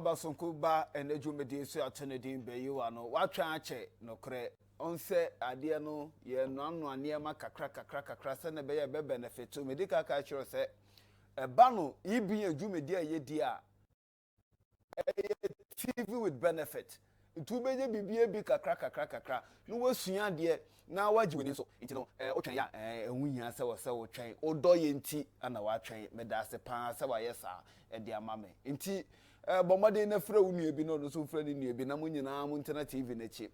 Abasonkuba and Ejumedi so attention be you are no what chanche no cre on say adia no ye no near ma kakra send be benefit to medical culture say a bano e be a jumedia ye dia TV with benefit. Itu be je bibie bi kakra no wasua de na waji woni so nti no otwen ya ehunhia se wo se wo twen odo ye nti ana wa twen medase pa se wa yesa de amame nti bomade na fra wonu ebi no so fra ni nu ebi na mo nyina mo ntena TV na chi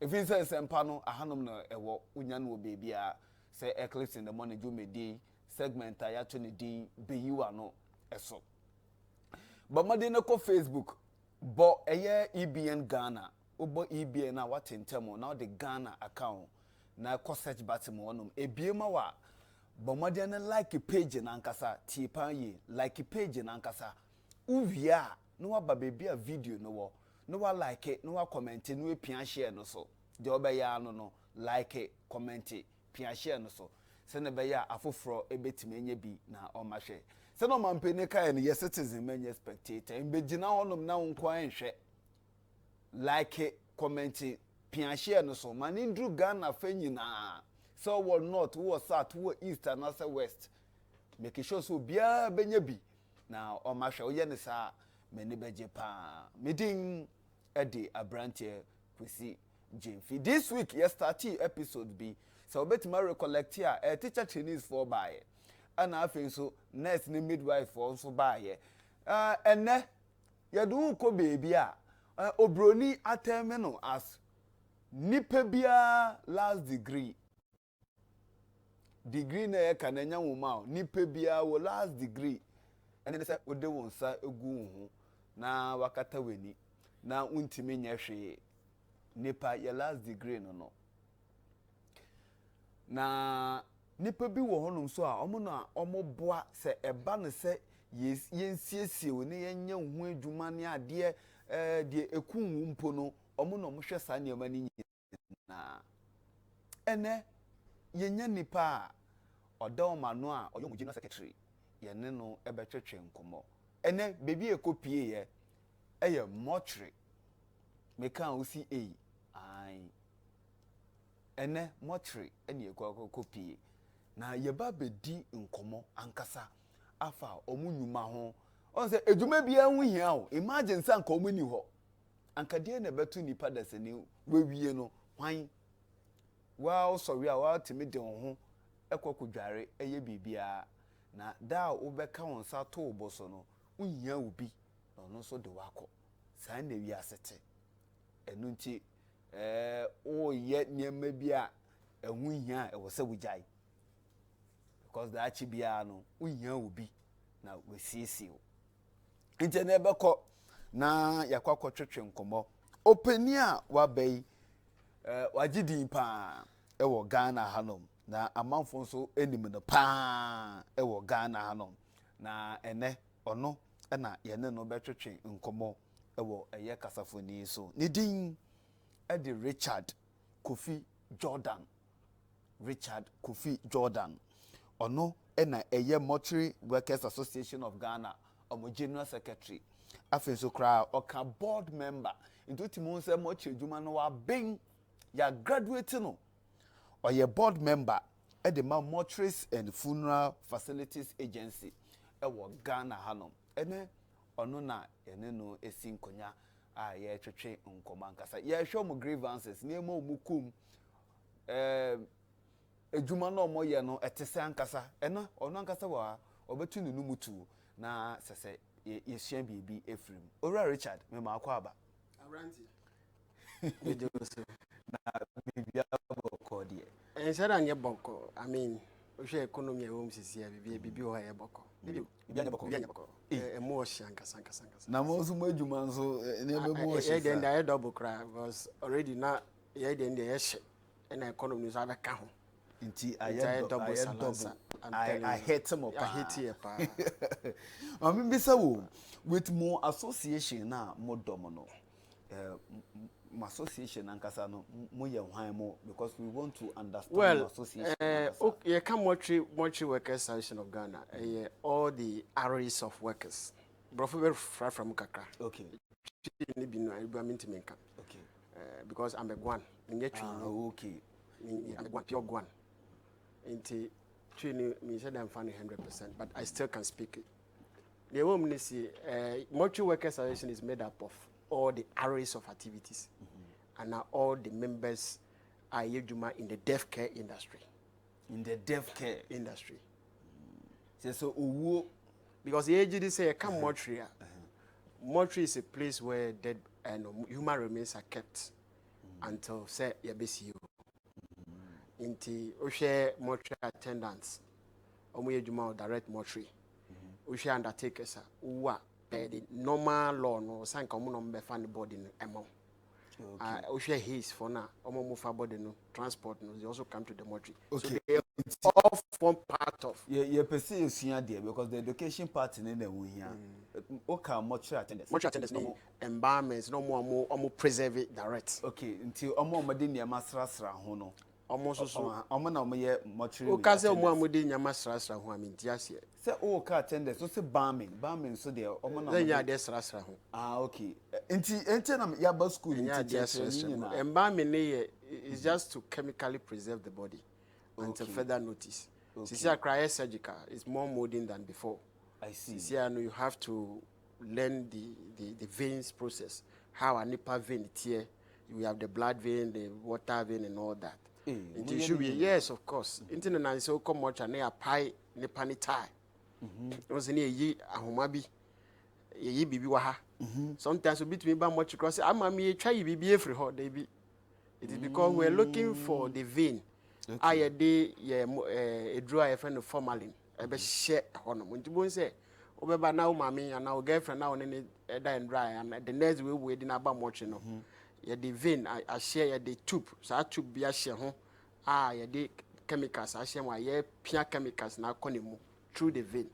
efi se sempa no ahanom na ewo unya no bebi a se eclipse in the morning do me day segment ya to ne din be you ano eso bomade na ko Facebook bo eye EBN Ghana obo EBN na watentemo na the Ghana account na ko search button wonum ebiema wa bomode na like page na nkasa tipa yi like page na nkasa uvia no waba baby a video no wo no wa like it no wa comment no we pia share no so de obeya no like it comment it pia share no so se ne beya afoforo ebetime nya bi na o ma hwe se no mampene kai no yes citizen manya spectator mbegina honum na wonko anhwe like it comment it pia share no so mani ndru Ghana fa nyina so what north what south what east and also west make sure so bia benya bi na o ma hwe oye ne sa mani beje pa meeting edi abrantie kwesi Jemfi this week yesterday episode be so betima recollect here a teacher trainees for by and afin so nurse ni midwife for so by enne yadu ko baby a obroni atemeno as nipa bia last degree na e kananya woma nipa bia wo last degree ene ne say ode wonsa egu hu na wakata weni na untimi nyehwe nipa ya last degree no na nipa bi wo honum so a omo na omo boa se eba ne se yensiesie woni yenya hu adwuma ne ade de ekunwu mpo no omo na omo hwe sa ne ma ni na ene yenya nipa odo ma no a oyo mugina secretary ye ne no ebetwetwe nkomo ene bebi ekopie ye eye mortuary meka osi ai ene mortuary ene ekopie na yeba bedi nkomo ankasa afa omunyuma ho on se edwuma bia hu hia o imagine san ka omuni ho ankade na betu nipa dasani wewie no hwan wa sorry a wa timi de ho ekokudware eye bibia na da obeka wonsa to oboso no unhia obi no so de wako san na wi asete enu nti o ye nyema bia ehu hia e wo se wujai because da achi bia no unhia obi na wesiesi o nti na ebeko na yakwakọ twetwe nkomo openi a wabai wagidi pa ewo Ghana hanom na amanfo nso enim no pa ewo Ghana hanom na ene ono na yene no betwetwe nkomo ewo eye kasafoni so ni din edi Richard Kofi Jordan ono na eye Mortuary Workers Association of Ghana omo general secretary afenso kra oka board member into timun se mortuary djuma no wa ben ya graduate no oye board member at the Mortuaries and Funeral Facilities Agency ewo Ghana hanom ene ono na ene no esi nkonya a ye twetwe nkoma nkasa ye hwe mo grievances ne mo mukum ejuma no mo ye no etese ankasa ena ono ankasa wa obetu ne numutu na sese ye hia bibi efrim ora Richard me ma akwa aba Aranti na bibia boko die ensara nye boko I mean ohwe economy e sisi ya bibi ho ye boko bibia nye boko mo shankasa na mo so adwuma nso ne bebu o she then the double cry was already na ye then the ye na economy so abeka ho nti I hate mo pa I hate here pa bisa wo with more association na mo dom no my association ankasa no mo ye hwan mo because we want to understand association okay you come Mortuary Workers Association of Ghana all the arrays of workers Brofo very far from kakra. Okay. Ni bi no I mean to menka. Okay. Because I'm a guan. Okay. I'm a guan, pure guan. Into training me said I'm funny 100%, but I still can speak it. The woman see Mortuary Workers Association is made up of all the arrays of activities, and now all the members are in the deaf care industry. In the deaf care industry. So because the AGD say come mortuary. Mortuary is a place where dead and human remains are kept until say yabesi you. Inti share mortuary attendants. Omo direct mortuary. Share undertakers who are the normal law no san come no be fan body no emo. Share his for now. Omo move body no transport no they also come to the mortuary. Okay. So they all form part of. Yeah, person is here there because the education part in the way here. Okay, mortuary attendants. Mortuary attendants environments no more preserve it direct. Okay, until omo made in your master ho no. Almost so. Omo na omo ye mortuary. O ka se omo amudi nya masra ho ami ti ase. Se o ka attendants so se barming so there omo na. Nya de sra ho. Okay. Enti na ya ba school nya de sra. Embalming ne is just to chemically preserve the body until further notice. See, cry surgical is more modern than before. I see. See, you have to learn the veins process. How a nipple vein here, you have the blood vein, the water vein, and all that. It should be yes, of course. Internet so come much and they apply nipani tie. It was in a ye ahomabi, ye bibi waha. Sometimes we beat me by much cross. I'm a me try bibi every hot they be. It is because we're looking for the vein. I day a draw a friend of formalin. I be share honor. When you say, Oba now, mammy, and our girlfriend now and and dry, and the next we waiting about watching. Yeah, the vein I share the tube, so I tube be a share home. Yeah, the chemicals I share my pure chemicals now conimu through the vein.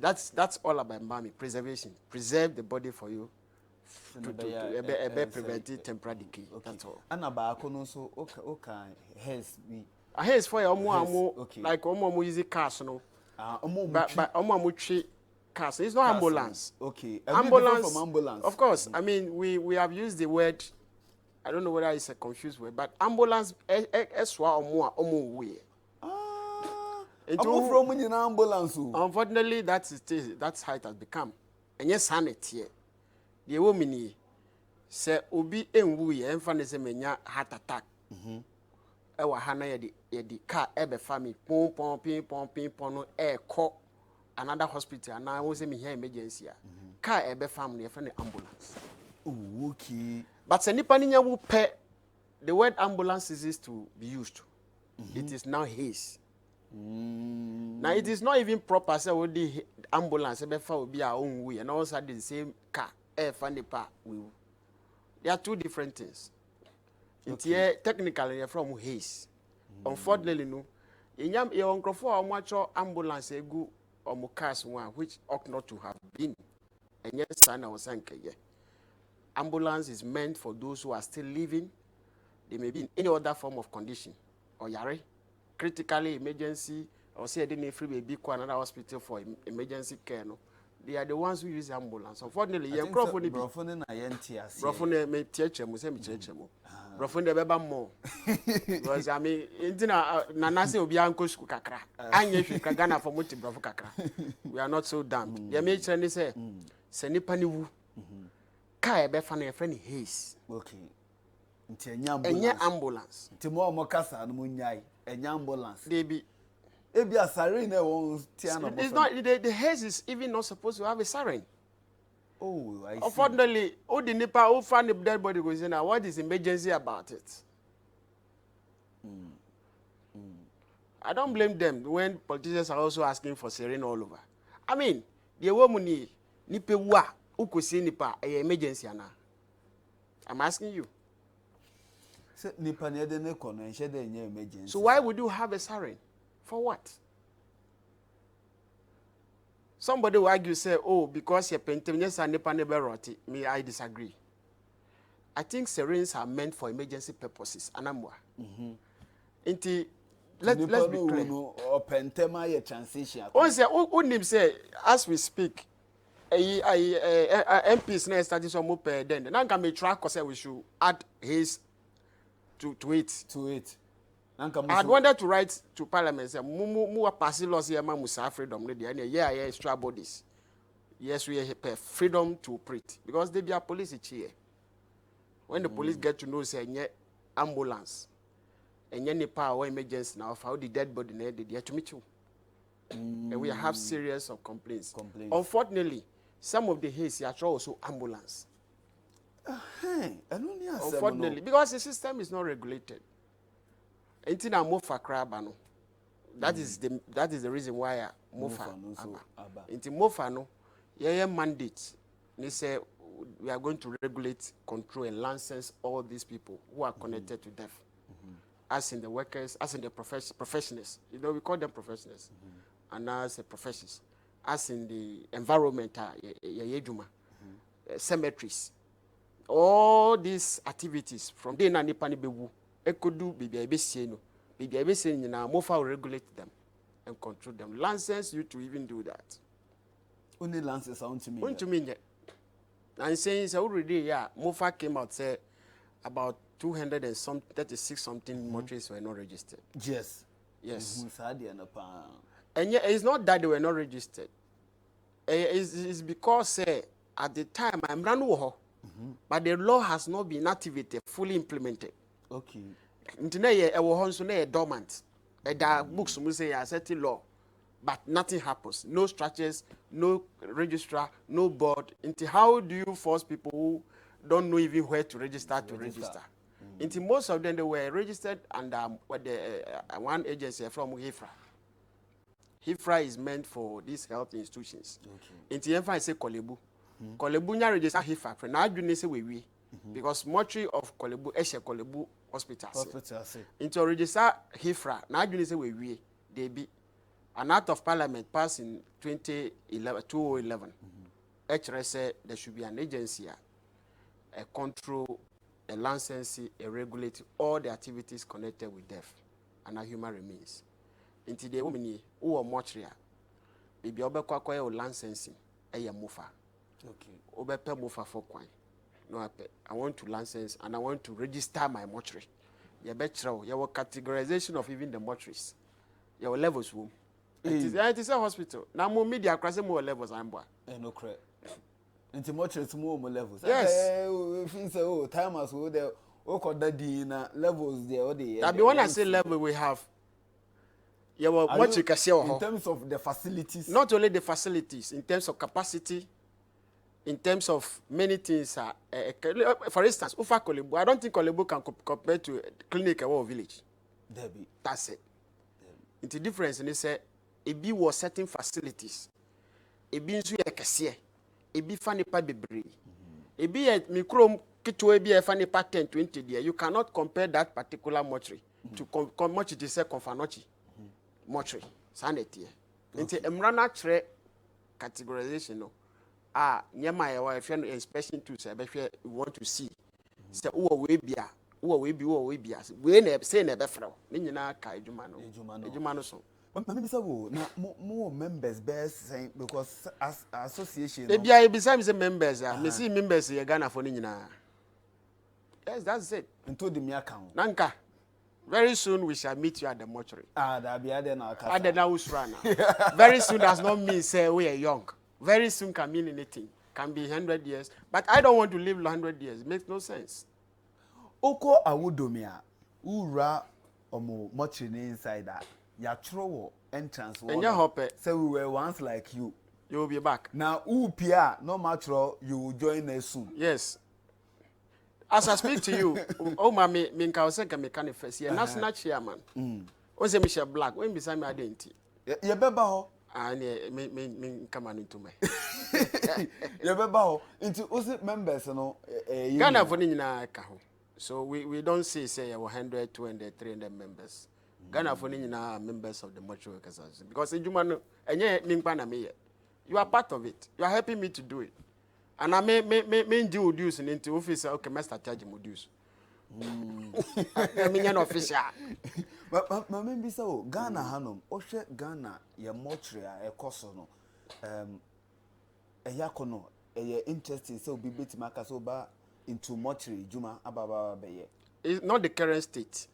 That's all about embalming, preservation. Preserve the body for you. To prevent temporary decay. That's all. And about so okay, hairs be. A hairs for omo like omo use cars no. But omo tree cars. It's not ambulance. Okay. Ambulance from ambulance. Of course. I mean we have used the word. I don't know whether it's a confused word, but ambulance eswa omo we. From in ambulance. Unfortunately, that's how it has become. And yes, sanity here. The woman say obi enwu ye emfa ne se menya heart attack. E wa ha na ye the car e be family pon no e call another hospital and I won say me here emergency car e be family e fa ne ambulance. Oh, okay. But se nipa nya wo pe the word ambulance is to be used. It is now his. Now it is not even proper say we the ambulance e be fa obi a onwu ye na also the same car. They are two different things. Okay. Technically, they're from haze. Unfortunately, no. In your uncle for a much ambulance, a good or cars one, which ought not to have been. And yes, son, I was saying, ambulance is meant for those who are still living. They may be in any other form of condition, or yare, critically emergency, or say I didn't free baby to another hospital for emergency care. No. They are the ones who use ambulance. Unfortunately, you Brofone me teacher mo say me teacher mo. Brofone be ba mo. Because I mean, intina na say obi anko school kakra. Anye hwe Ghana for muti brofo kakra. We are not so dumb. They me try say se nipa ni wu. Ka e be fa na e friend haze. Okay. Nti ambulance. Nti mo kasa no mo nyai. Enya ambulance. They be a siren it's not the haze is even not supposed to have a siren. Oh, I see. Unfortunately, all the Nipa who found the dead body goes in now. What is emergency about it? I don't blame them when politicians are also asking for siren all over. I mean, the woman Nipa wa ukosi Nipa a emergency ana. I'm asking you. Nipa ne de ne kono enche de emergency. So why would you have a siren? For what? Somebody will argue, say, oh, because you're painting, me, I disagree. I think sirens are meant for emergency purposes. Anamwa. Let's be clear. Or pentema transition. Say, as we speak, MPs na started some up then. Now can be track say we should add his to it. To it. I wanted to write to Parliament say mu pass laws here ma musa freedom no dey yeah extra bodies. Yes, we have freedom to operate because they be a police here. When the police get to know say any ambulance, any power or emergency now how the dead body na dey to meet you. And we have series of complaints. Unfortunately, some of the haze are also ambulance. Unfortunately, because the system is not regulated. Anything I move for crab, that is the reason why I move for. Into move for no, mandate. They say we are going to regulate, control, and license all these people who are connected to death. As in the workers, as in the professionals. You know, we call them professionals. And as a professions, as in the environment, cemeteries, all these activities from the Nanipani Bewu, Ekodu, BBA now MOFA will regulate them and control them. License you to even do that. Only license sound to me. Only to me, I'm saying it's already, yeah, MOFA came out, say about 236 something mortuaries were not registered. Yes. Yes. And yet, it's not that they were not registered. It's because at the time, I'm running, but the law has not been activated, fully implemented. Okay. Today, I was dormant. There are books who say a certain law, but nothing happens. No structures, no registrar, no board. How do you force people who don't know even where to register to register? Most of them they were registered under one agency from HIFRA. HIFRA is meant for these health institutions. Okay. Inti say Kolebu. Kolebu nya register HIFRA. Now you say we because mortuary of Kolebu Eshe Kolebu hospital. Into register HIFRA. Now you say we they be an act of parliament passed in 2011. HRS said there should be an agency, a control, a license, a regulate all the activities connected with death and our human remains. Into the woman who are mortuary, baby obekwa or licensing, mofa. Okay. Obepe mofa for coin. No, I want to license and I want to register my mortuary. You better your categorization of even the mortuaries. Your levels room. It is a hospital. Now more media across more levels I'm boy. No correct. Into mortuaries more levels. Yes. Oh, time as well there. Oh, that levels there. That be when I say level we have. Yeah, well, what you can say in terms of the facilities. Not only the facilities, in terms of capacity, in terms of many things. For instance, Ufa Kolebu, I don't think Kolebu can compare to a clinic or village. Debbie. That's it. It's the difference, and they say, it be was certain facilities. It be nsu yekese. It be funny pa bebre. It be a micro kitwe be a funny pa 10, 20 there. You cannot compare that particular mortuary to mortuary to say Confanochi. Mortuary. Sanity. Into emrana tre categorization no. Nyama if you're inspection to say you want to see. Say we be we say na be fra. Ni nyina ka ejuma no so. But maybe so na more members best saying because as association. They be beside say members me see members ye Ghana for ni nyina. Yes, that's it. Into the me account. Nanka. Very soon we shall meet you at the mortuary. That be there now. Very soon does not mean say we are young. Very soon can mean anything. Can be 100 years. But I don't want to live 100 years. It makes no sense. Oko awudomia ura omo mortuary inside that. Ya throw entrance. And you hope say we were once like you. You will be back. Now upia no matter you will join us soon. Yes. As I speak to you, oh mommy, me can say mechanic first here. National chairman. Ose Michelle Black. When beside me identity. You beba ho. Me come on into me. You beba ho. Into ose members no. Ghana for ni na ka ho. So we don't say 100, 200, 300 members. Ghana for ni na members of the mortuary workers association because ejuma no enye me npa na me. You are part of it. You are helping me to do it. And I may do dues into office. Okay, master charge my dues. I mean, an official. But maybe so. Ghana Hanum, Oshe Ghana, your mortuary, a cosono. yakono interesting so be bit makaso ba into mortuary juma ababa beye. It's not the current state.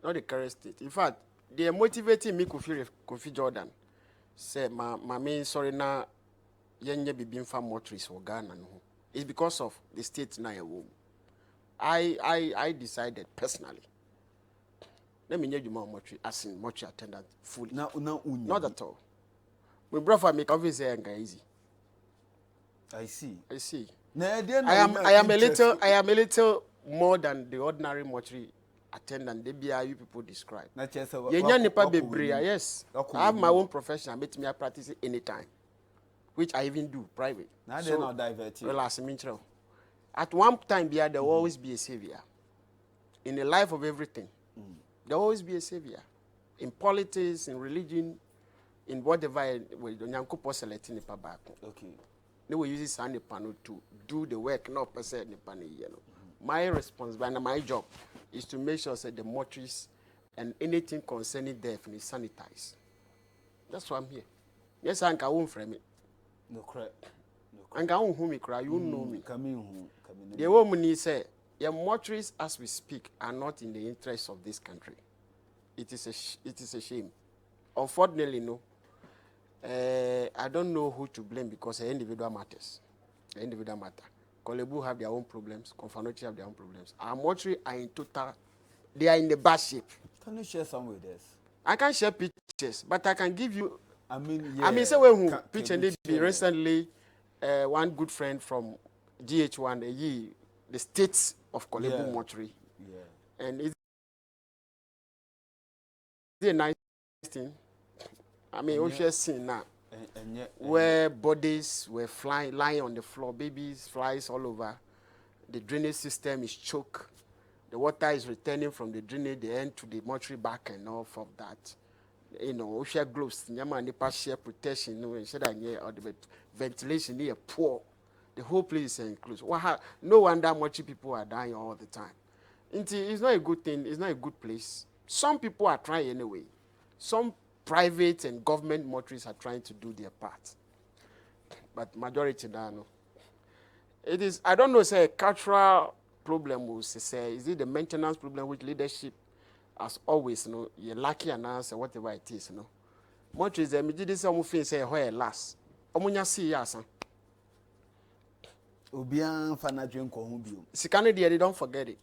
Not the current state. In fact, they are motivating me Kofi Jordan. Say my main sorry na yenye be being from mortuaries for Ghana. No. It's because of the state now. I decided personally. Let me you more mortuary as in mortuary attendant fully. Not at all. My brother make obvious easy. I see. I am a little more than the ordinary mortuary attendant. They be you people describe. Yes. I have my own profession. I make me practice it anytime, which I even do private. Now they're not diverted. At one time, there will always be a savior. In the life of everything, there will always be a savior. In politics, in religion, in whatever, okay. They will use this panel to do the work, not per se. My responsibility, my job is to make sure that the mortuaries and anything concerning death is sanitized. That's why I'm here. Yes, I won't frame it. No crap. And I won't me cry. You know me. The Come woman say, your mortuaries, as we speak, are not in the interest of this country. It is a shame. Unfortunately, no. I don't know who to blame because individual matters. Individual matter. Kolebu have their own problems. Confanochi have their own problems. Our mortuary are in total. They are in the bad shape. Can you share some with us? I can't share pictures, but I can give you. Yeah. I mean, say when who picture did be recently. One good friend from GH1, the states of Kolebu mortuary. Yeah. And it's a nice thing. I mean, we just seen now where bodies were lying on the floor, babies, flies all over. The drainage system is choked. The water is returning from the drainage, the end to the mortuary back and all of that. We share gloves, nipa share protection, or the ventilation here poor. The whole place is enclosed. No wonder mortuary people are dying all the time. It's not a good thing. It's not a good place. Some people are trying anyway. Some private and government mortuaries are trying to do their part. But majority don't know. It is, I don't know, say a cultural problem, say, is it the maintenance problem with leadership? As always, you're lucky and answer whatever it is, Mortuaries, I mean, this is say, where last. Omunya see yas. Obian fanadwen ko hu bio. Sikane they don't forget it.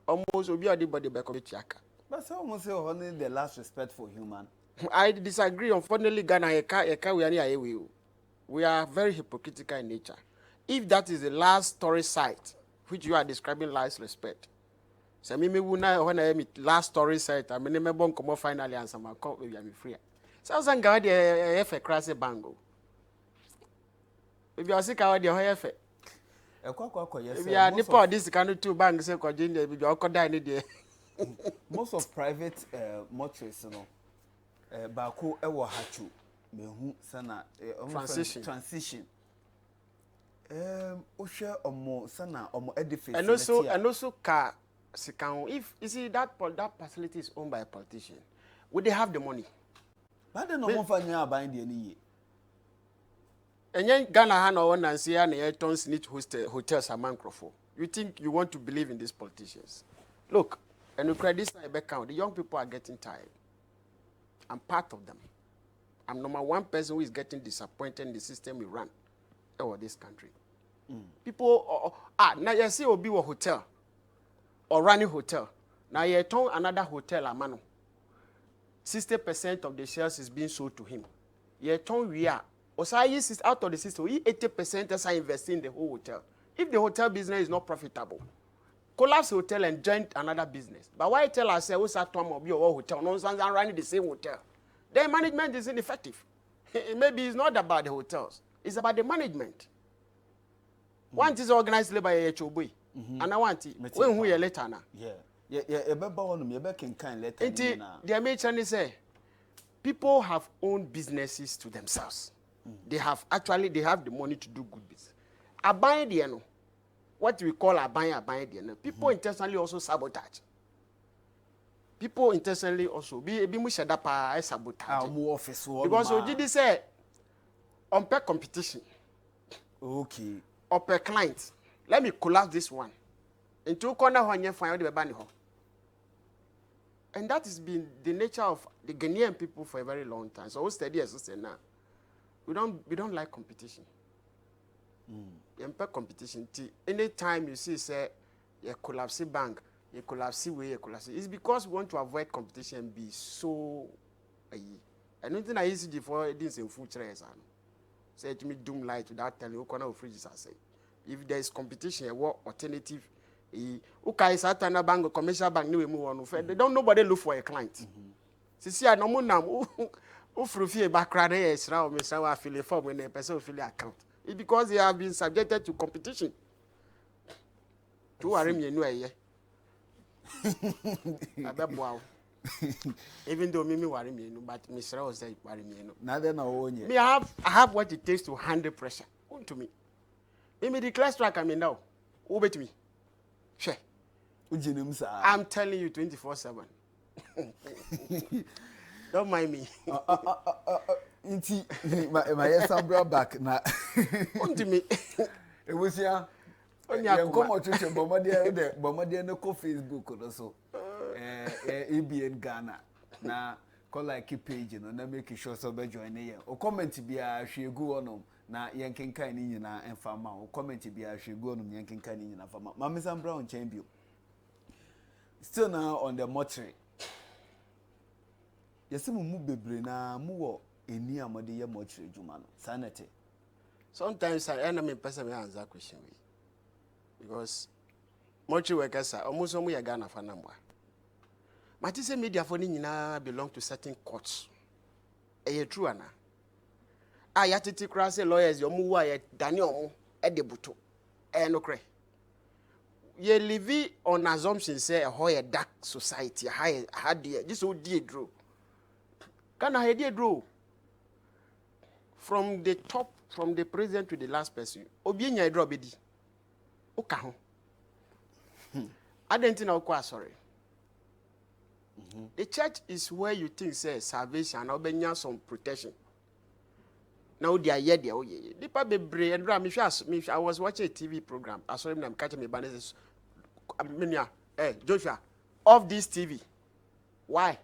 Almost everybody back of it yaka. But someone say only the last respect for human. I disagree. Unfortunately, Ghana, we are very hypocritical in nature. If that is the last tourist site, which you are describing last respect, so me when I meet last tourist site, I mean, me come finally and some come we are free. So I sang God the F crash bango. If you are sick, I the F. If you are nipo this kind of two banks, say ko jinde bi o ko die ni there. Most of private mortuaries, Bako ewo hachu mehu sana transition. Oshe omo sana omo edifice. And also car sikan. If you see that facility is owned by a politician, would they have the money? But they no more fanya buying the any. And then Ghana had no one and say and SNIT hotels are microphone. You think you want to believe in these politicians? Look. And you credit this account, the young people are getting tired. I'm part of them. I'm number one person who is getting disappointed in the system we run over this country. People, now you see Obi a hotel or running hotel. Now you turn another hotel, Amano. 60% of the shares is being sold to him. You turn we are. Osai out of the system, 80% is investing in the whole hotel. If the hotel business is not profitable, collapse hotel and join another business. But why tell us who's at Tom or your hotel? No one's running the same hotel. Their management is ineffective. Maybe it's not about the hotels. It's about the management. One is organized by a HOB. And I want it. When we are later now. Yeah. The major say people have owned businesses to themselves. They have the money to do good business. Abide the what we call abide. People intentionally also sabotage. People intentionally also be sabotage. More office Because Ojidi say On per competition. Okay. Or per client. Let me collapse this one. Into corner when you find the banner. And that has been the nature of the Ghanaian people for a very long time. So we study as we say now. We don't like competition. Competition. Anytime you see say you collapse bank, you collapse way, you collapse. It's because we want to avoid competition and be so. I don't think I easy for this in future. Say to me doom light without telling you corner of fridges. I say if there is competition, what alternative? Okay, Satana bank, commercial bank, no move on. They don't nobody look for a client. See, I no more now. Ufrufi background is now me say I fill a form when a person fill account. It's because they have been subjected to competition. To worry me no eh. Abeboa. Even though me worry me no, but Mr. was say worry me no. Neither no one. Me I have what it takes to handle pressure. Come to me. Me declare strike I mean now. Who bet me? Sure. I'm telling you 24/7. Don't mind me. Inti my son brought back na. Come to me. It was ya. Come on, church, Bombardier no Facebook or so. ABN Ghana. Na call like page, you know, na make sure so be join here. O comment be a she go on na yankin kan ni na enfama. O comment be a she go on yankin kan ni na fama. Mama Sam Brown champion. Still now on the mortuary. Yesi mu bebre na mu wo eni amode ye mortuary juma no. SNIT. Sometimes I enemy person me answer question we. Because mortuary workers are almost some we Ghana for number. Matise media for ni nyina belong to certain courts. Eye true ana. Ayatiti kra say lawyers yo mu wa ye dani omo e de buto. No kre. You live on assumption say a whole dark society, hard dear, this old dear draw. Can I dear draw? From the top, from the president to the last person, Obinya draw bedi. Okaho. I didn't know quite sorry. The church is where you think say salvation or benya some protection. Now they are here, they are here. I was watching a TV program. I saw him, I'm catching me banners. Joshua, off this TV. Why?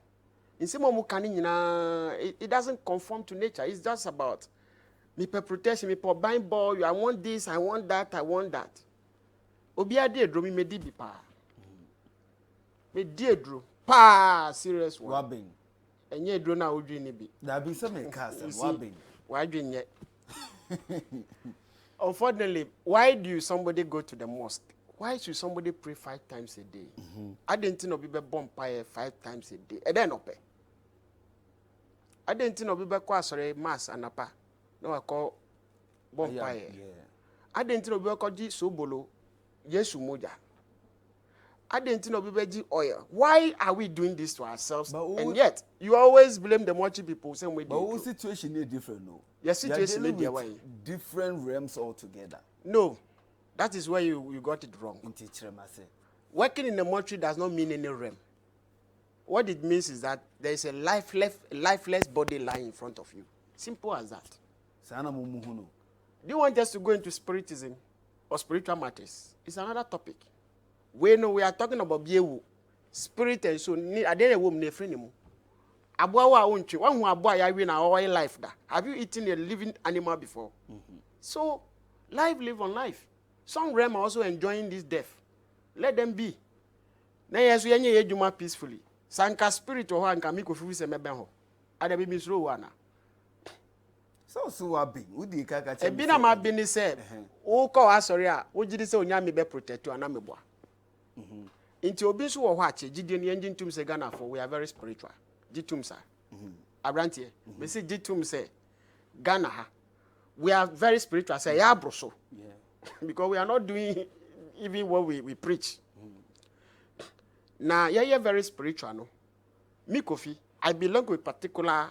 In some it doesn't conform to nature. It's just about me per protection, me per buying ball. I want this, I want that, I want that. Obia de dro me di bi pa. Me di dro pa serious one. Wabbing. Enye dro na odwi ni bi. There be some cast wabbing. Why didn't yet? Unfortunately, why do somebody go to the mosque? Why should somebody pray 5 times a day? I didn't know people bomb 5 times a day. And then pay. I didn't know people call sorry mass and apa. No, I call bomb pie. I didn't know people call G sobolo. Yesu moja. I didn't know people G oil. Why are we doing this to ourselves? And yet, you always blame the multi people. Same way. But our situation is different, no. Your situation is different realms altogether. No. That is where you got it wrong. Working in the mortuary does not mean any realm. What it means is that there is a lifeless body lying in front of you. Simple as that. Do you want us to go into spiritism or spiritual matters? It's another topic. We are talking about biewu, spirit and soul. I didn't woman nefrinimu. Abwa unchi. One who abwa ya win our life da. Have you eaten a living animal before? So live on life. Some realm are also enjoying this death. Let them be. Na yesu yenye yejuma peacefully. Sanka spirit or anka mi Kofi se mebe ho. Ade bi misro wana. So wabbing. Udi kaka che. E bi na ma bi ni se. Wo ko asori a, wo gidi se onya me be protect ana meboa. Inti obi so wo ho ache gidi ne engine tum se Ghana for we are very spiritual. Gitum sa. Abrantie. Me say gitum se Ghana ha. We are very spiritual. Say ya broso. Yeah. Because we are not doing even what we preach. Now, you're very spiritual, no? Me, Kofi, I belong to a particular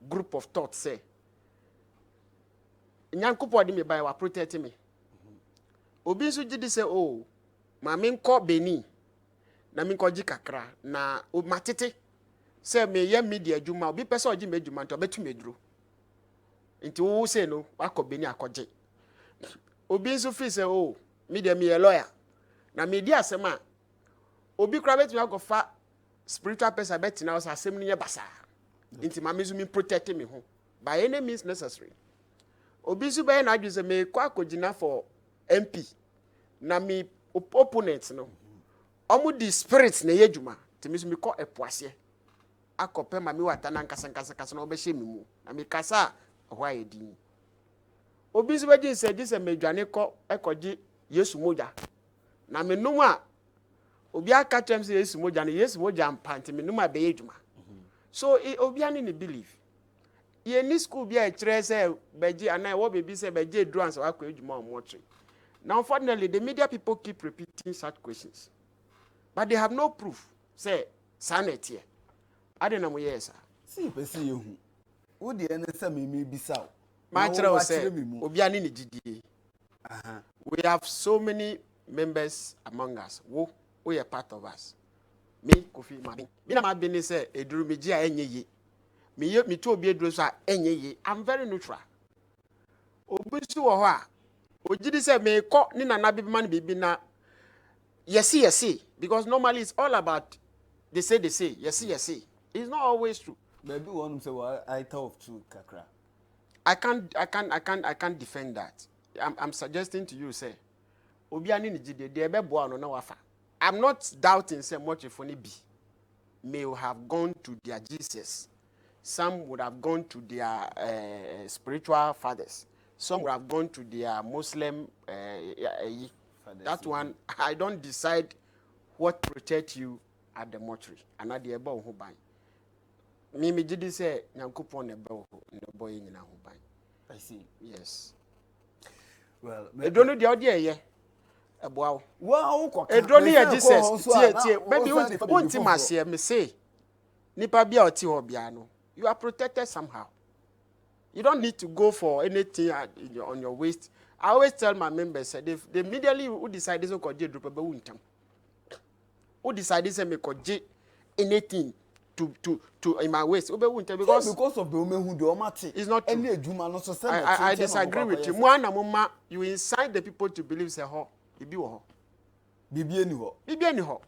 group of thoughts, say. Nyankupo di me by wa protect me. Obi so jidi say, oh, ma min ko beni, na min ko jikakra, na o matete, say me ye media juma, obi pesa oji me juma, to betu me dro. Inti wo say no, akobeni akoje. Obi nso fi say oh, me dem ye lawyer. Na me di asem a obi kra betumi akofa spiritual person betina us asem no ye basa. Inti ma me zo me protect me ho by any means necessary. Obi nso be na adu say me kwa akogina for MP. Na me opponent no. Omu di spirits na ye djuma. Ti me zo me ko epoase. Akope ma me wata na nkasa na obehye me mu. Na me kasa ho ayedi. Obi nso be ji say dis me dwane ko ekoji Yesu moja. Na me num a obi aka twem say Yesu moja mpante me num a be yedwuma. So obi ani ni believe. Ye ni school bi a kire say beji anai wo bebi say beji edru ansa wa kwa edwuma o mortuary. Now unfortunately the media people keep repeating such questions. But they have no proof. Say SNIT here. I don't know mo yes sir. See person ye hu. Wo de ene say me bisa o. My child say obi ani ni gidie. We have so many members among us. We are part of us. Me, Kofi, Mwag. Me na been say eduru meji a enye ye. Me to obi eduru so a enye ye. I'm very neutral. Obi so wo ho a ojidi say me ko ni na bi man bibi na yes because normally it's all about they say yes. It's not always true. Maybe one say well, I thought of true kakra. I can't defend that. I'm suggesting to you say obi ani ni jide de be boa no na wafa. I'm not doubting say much if only be may have gone to their Jesus. Some would have gone to their spiritual fathers. Some would have gone to their Muslim that one I don't decide what protect you at the mortuary. And at the ebo ho ban. Me jide say nyankopon ebo no boy nyina ho ban. I see. Yes. Well, I don't know the idea here. Wow. Wow, Edroni ya Jesus. Tie. Maybe won't masie me say. Nipa bia oti ho bia no. You are protected somehow. You don't need to go for anything on your waist. I always tell my members they immediately who decide this ko je drop be wuntam. Who decide say me ko je anything to in my waist because of the woman who do mati. It's not true. I disagree with you. Mwana mama you incite the people to believe say ho bibi wo ho. Bibi eni ho.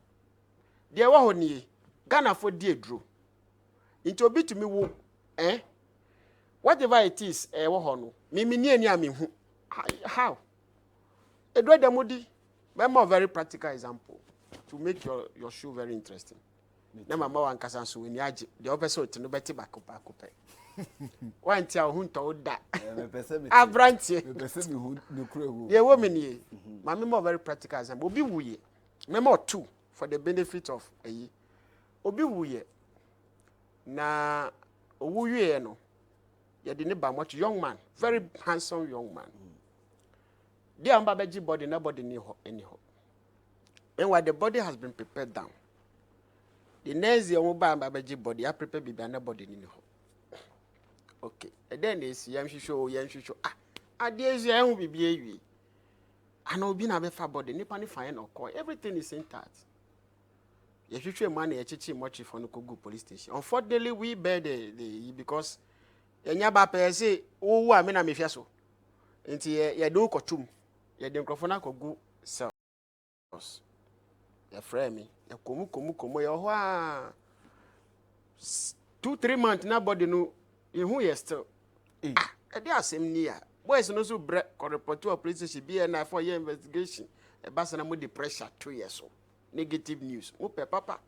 De wo ho ni Ghana for die dro. Into obi to me wo whatever it is wo ho no. Me ni ani am hu. How? Edro demodi. Remember a very practical example to make your show very interesting. Na mama wan kasa so weni age de opese otino beti bakopa wan tia ho nto da abrantie me pese me hu ne kuro ye wo me nie mama more very practical example obi wuye memo two for the benefit of ayi obi wuye na owuye no ye de ne ba much young man very handsome young man dia amba beji body na body ni ho anyhow and why the body has been prepared down. The next year, we body. I prepare baby and body in okay. And then they see show. Ah, there's a young baby. I know being a better body. Nipani fine or call. Everything is intact. If you show money, I much for no go police station. Unfortunately, we bear the because nyaba pe say oh I mean am fiaso. Nti ye do kotum. Ye de microphone ko go cells. Ye frame me. Komu ya ho a 2-3 months na body no hu ye still e dey asem ni a boys no so bre ko report to police station be na for your investigation e ba sana mo the pressure 2 years so negative news mo pe papa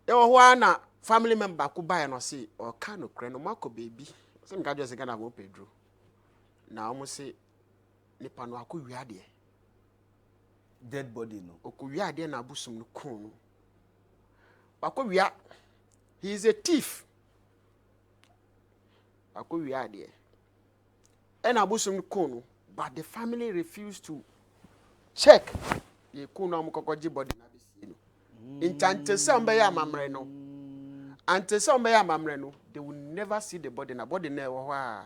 e ho a na family member ku buy no say o ka no kre no mako baby so nka just Ghana go Pedro na o mo say nipa no akọ wiade dead body no okuwia ade na abusum no kon no akowia he is a thief akowia ade and abusum no kon no but the family refused to check ye kon no amkokoji body na besi no intantese ambe ya mamre no antese ambe ya mamre no they will never see the body na body na wo a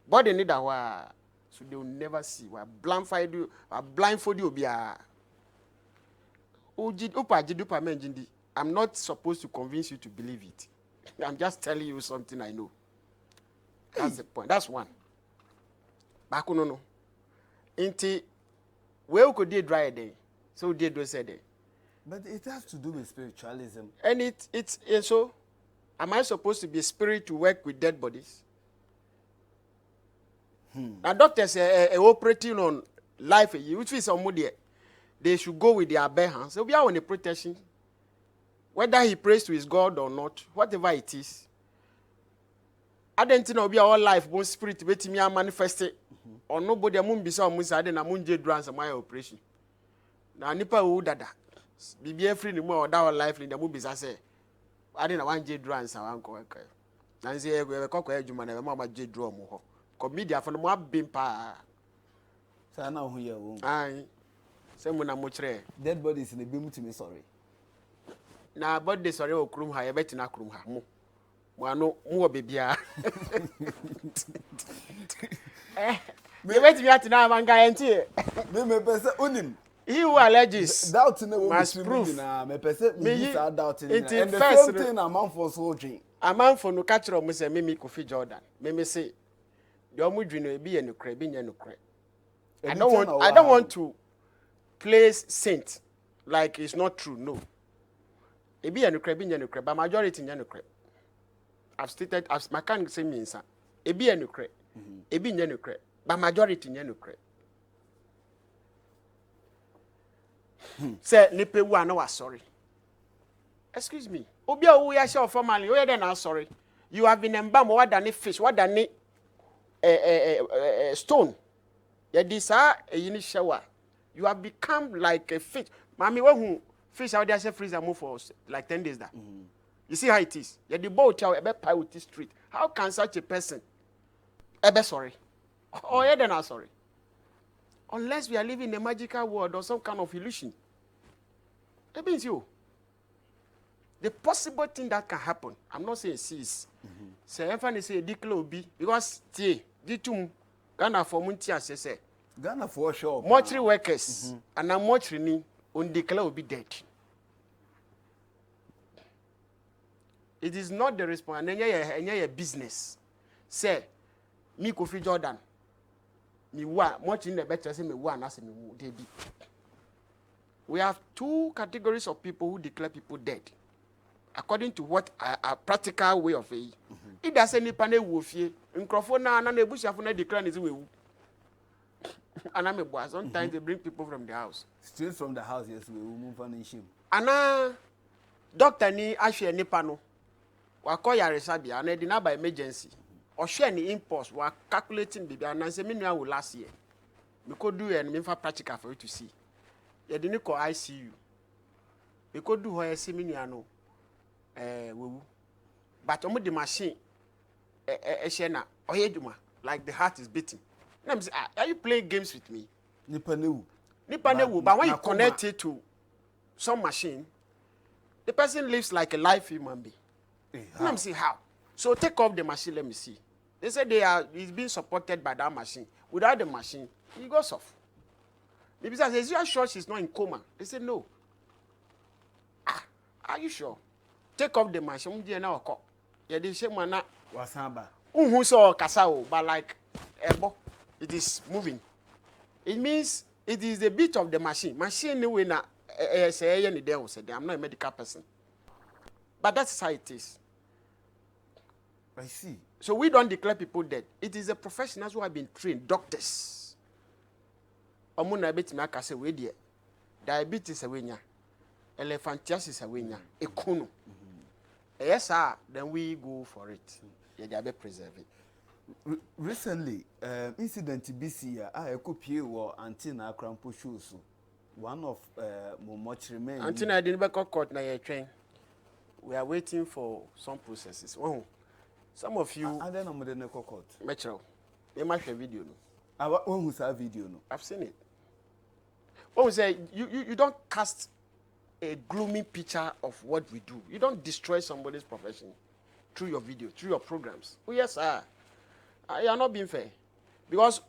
body ni da wa so they will never see. We blindfold you. I'm not supposed to convince you to believe it. I'm just telling you something I know. That's the point. That's one. Back no. Inti, where could they dry a day? So they do say day. But it has to do with spiritualism. And it's so, am I supposed to be a spirit to work with dead bodies? Now doctors are operating on life, which is somebody they should go with their bare hands. So we are on a protection. Whether he prays to his God or not, whatever it is. I don't know be our life, one spirit waiting me manifest it. Or nobody among be some Musa and among J drums and my operation. Now nipa who dada. Be free no more that life in the movies I say. I didn't want J drums and uncle. Nancy we cock a human and mamma J drum. Comedia for the mob being pa. So now who you Aye. Someone I'm much dead bodies in the beam to me, sorry. Now, but this sorry, or crum high, bet in a crum. No more baby. Me wait me at now, man, guarantee. Me person unim. He who alleges doubting must prove. Me person me doubting. And the first same thing a man for soldiering. A man for no catch or Mr. Mimi Kofi Jordan. Me say, the omudrino be and crab in your crab. I don't want to place saint like it's not true. No. It be and crab in your crab, but majority in your crab. I've stated as my can say means it be and crab. It be in your crab, but majority in your crab. Say nipe one no sorry. Excuse me. Obia we are sure formally. We then are sorry. You have been embalmed more than a fish, what than a stone. Yeah, this are a unit shower. You have become like a fish. Mommy, who fish out there say freezer move for like 10 days that. You see how it is. Yeah, the boat chow ebe pie with this street. How can such a person ebe sorry? Oh, yeah, then are sorry. Unless we are living in a magical world or some kind of illusion. That means you. The possible thing that can happen, I'm not saying cease. Say, if I say declare be because ditum Ghana for Muntia say Ghana for sure. Mortuary workers and a mortuary on declare will be dead. It is not the response. And a business. Say, me Kofi Jordan. Me wa much in the better say me wa na say me they be. We have two categories of people who declare people dead. According to what a practical way of it. It does any panel woofie. Microphone na nebushafo na declare is we. And I'm a boy. Sometimes they bring people from the house. Straight from the house, yes, we will move on in shame. Ana doctor ni ahwe nipa no. Wa call ya resabia na di na by emergency. Or share any impulse, we are calculating baby, and I say, will last year. We could do and for practical for you to see. You didn't call ICU. We could do her seminar, but the machine, like the heart is beating. And I'm saying, are you playing games with me? Nipanewu, but when you connect it to some machine, the person lives like a live human being. And I'm saying, how? So take off the machine, let me see. They said he's being supported by that machine. Without the machine, he goes off. Maybe I said, are you sure she's not in coma? They said, no. Are you sure? Take off the machine. Yeah, they say, man, wasamba. Who saw Kasao, but like, it is moving. It means it is the beat of the machine. Machine, I'm not a medical person. But that's how it is. I see. So we don't declare people dead. It is the professionals who have been trained, doctors. Omuna beti me akase we die. Diabetes awenya. Elephantiasis awenya. Ekono. Yes sir, then we go for it. Yeah, they preserve it. Recently, incident BC I copy or Antina Crampo shoes. One of much remain. Antina didn't back court na your train. We are waiting for some processes. Oh. Some of you I don't know the court. Metro. You might have video no. I who saw video no. I've seen it. What was say you don't cast a gloomy picture of what we do. You don't destroy somebody's profession through your video, through your programs. Oh yes, sir. You are not being fair. Because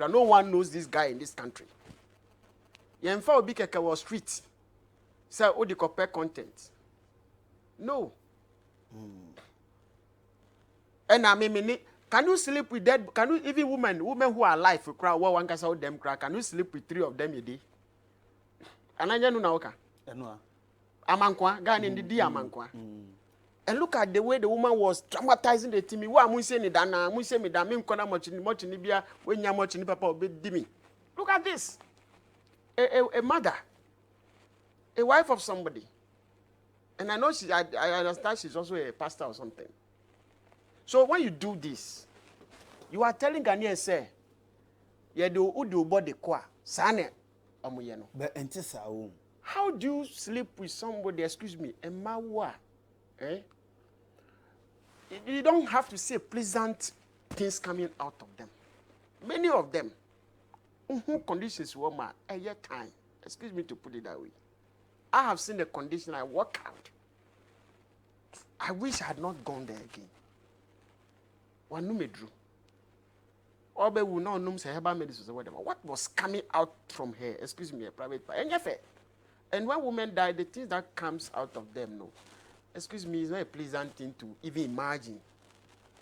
no one knows this guy in this country. Yemfa obi keke was street. Say o the compare content. No. And I mean, can you sleep with dead? Can you even women who are alive for crowd? Well, one can say them cry. Can you sleep with 3 of them a day? And I know now, Amankwa, Ghana in the day, Amankwa. And look at the way the woman was traumatizing the team. What am I saying? Dana, I'm saying that I'm gonna much in Libya when you're much in Papa be dimi. Look at this. A mother, a wife of somebody. And I know I understand she's also a pastor or something. So when you do this, you are telling Ghanaians, say, you do body kwa, sane, omuyeno. But entisa How do you sleep with somebody, excuse me, a mawa? Eh? You don't have to say pleasant things coming out of them. Many of them, conditions woman, a year time. Excuse me to put it that way. I have seen the condition I work out. I wish I had not gone there again. One no me drew. Obe will not know say herbal medicine or whatever. What was coming out from her? Excuse me, a private part. And when women die, the things that comes out of them, no. Excuse me, it's not a pleasant thing to even imagine.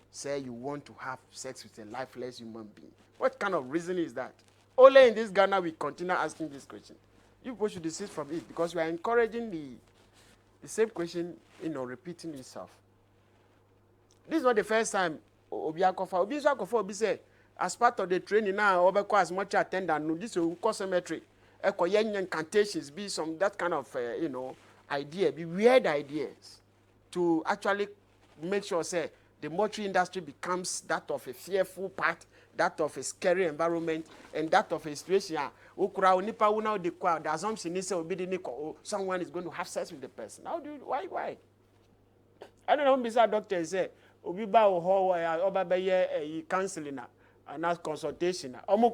Say you want to have sex with a lifeless human being. What kind of reason is that? Only in this Ghana we continue asking this question. You people should desist from it because we are encouraging the same question, repeating itself. This is not the first time Obi Akofa say, as part of the training now, Obeko as much attendant, no, this will cause cemetery. Incantations, be some that kind of idea, be weird ideas to actually make sure say the mortuary industry becomes that of a fearful part, that of a scary environment, and that of a situation the assumption is someone is going to have sex with the person. How do you why? I don't know beside doctor say obi ba ho oba be counseling and as consultation. One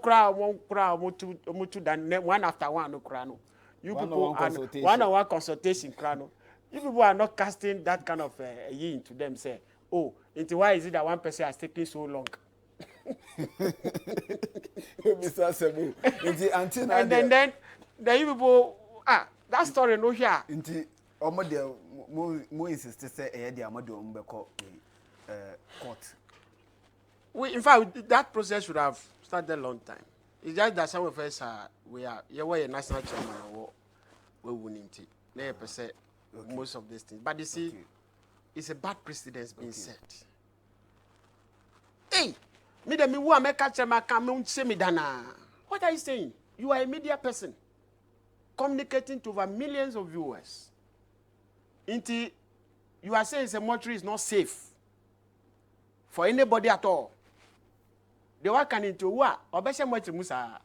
after one no kra no. You people one-on-one consultation kra no. You people are not casting that kind of into them say, oh, into why is it that one person has taken so long? And then you people that story no here. Mo insist say the amade ombeko court. In fact, that process should have started a long time. It's just that some of us we are a national chairman or we winning it. Most of these things. But you see, it's a bad precedence being set. Hey, me who am a chairman come say me dana. What are you saying? You are a media person communicating to over millions of viewers. You are saying the mortuary is not safe for anybody at all. They work into what? Musa.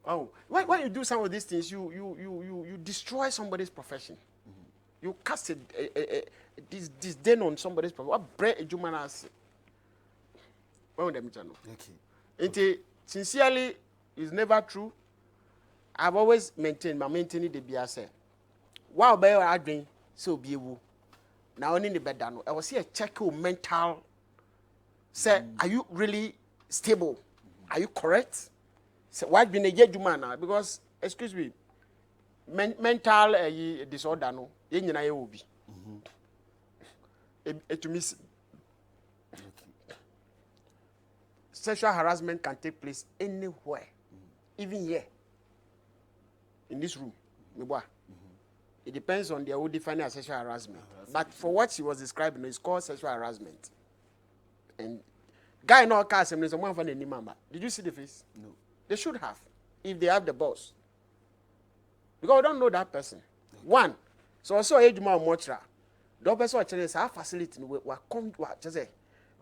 Oh, when you do some of these things, you destroy somebody's profession. You cast this disdain on somebody's profession. What bread a human has? Okay. Sincerely, it's never true. I've always maintained the BSA. Wow, by your admin, so be you. Now, only the bed. I was here check your mental. Say, are you really stable? Are you correct? Say, why been a human now? Because, excuse me, mental disorder, no, you will be. To miss. Sexual harassment can take place anywhere, even here, in this room. It depends on their who define as sexual harassment. But for what she was describing, it's called sexual harassment. And guy no cast him someone from any member. Did you see the face? No. They should have, if they have the boss. Because we don't know that person. Okay. One, so also age more mortuary. The person is our facility.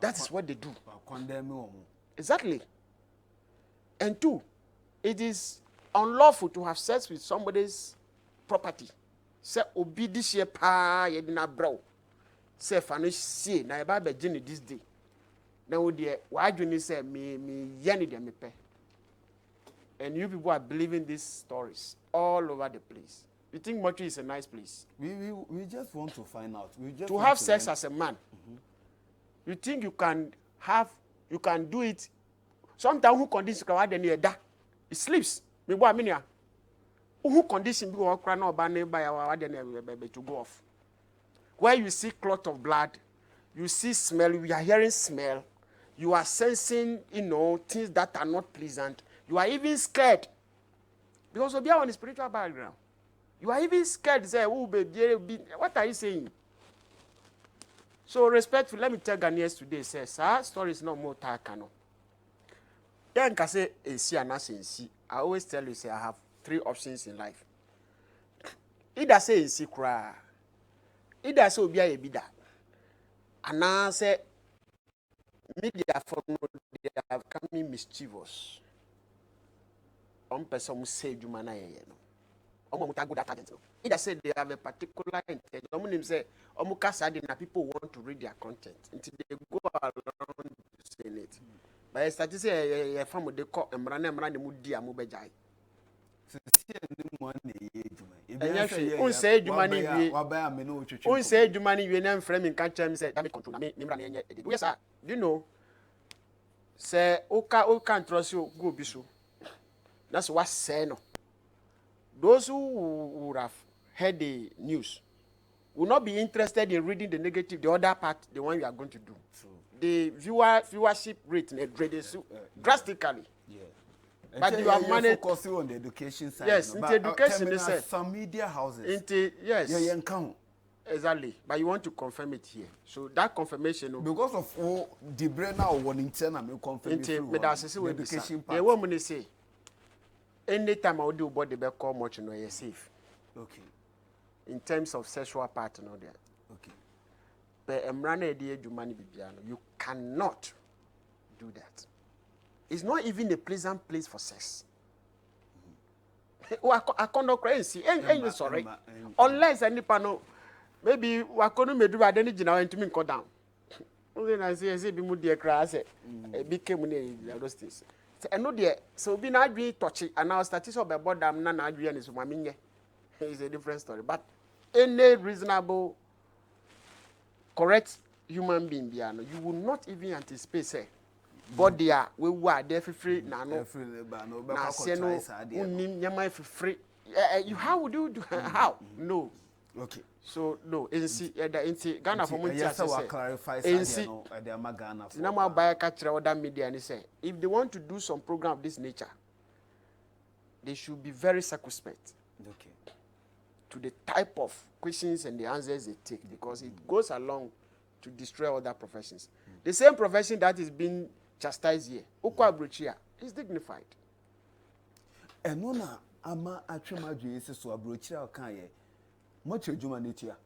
That is what they do. Exactly. And two, it is unlawful to have sex with somebody's property. Say obi this year pa yedina bro. Say fanish see na eba be gini this day. Now dear, why do you say me yani de me pe? And you people are believing these stories all over the place. You think mortuary is a nice place? We just want to find out. We just to have sex as a man. You think you can do it? Sometimes who condition it sleeps. Me boy minia. Who condition be walk no ba to go off. Where you see clot of blood, you see smell, you are hearing smell, you are sensing, things that are not pleasant. You are even scared. Because we are on a spiritual background. You are even scared. Say, oh, baby, what are you saying? So respectfully, let me tell Ghanaians today, sir, story is not more takano. Then can say, I always tell you, say, I have 3 options in life. Either say, cry. Either say, be a bida. And now say, media for they have become mischievous. Person say, you man, either say they have a particular intent. Someone say, people want to read their content until they go around saying it. But I start to say, a family they call and run the moody and mubejai. Say, you money, we say, you money, you name framing can't say, control me. Yes, sir. You know, say, can't trust you, go be so. That's what say no. Those who would have heard the news will not be interested in reading the negative, the other part, the one you are going to do. True. The viewership rate drastically. Yeah. But you are focusing on the education side. Yes, into education is some media houses. Yes. Yeah, exactly. But you want to confirm it here. So that confirmation. Because of all the brain now warning I'm confirming the education part. The woman say. Anytime I would do about the call much, you're safe. Okay. In terms of sexual part, there. Okay. But you cannot do that. It's not even a pleasant place for sex. I cannot crazy. Sorry. Unless any panel, maybe Wakono may do any general and to me go down. Then I say, be moody a crass, became those things. And no dear, so be not be touchy, and now statistics of about them none agree and is mammy. It's a different story. But any reasonable, correct human being, you will not even anticipate, say, but they are we were there for free now. Free. How would you do? How? No. Okay. So no, in Ghana for money. Yes, I will clarify. Now buy a catcher or that media and say if they want to do some program of this nature, they should be very circumspect. Okay. To the type of questions and the answers they take because it goes along to destroy other professions. The same profession that is being chastised here, Ukwa is dignified. And no, ama actually so Abrochia can ye. Much human nature.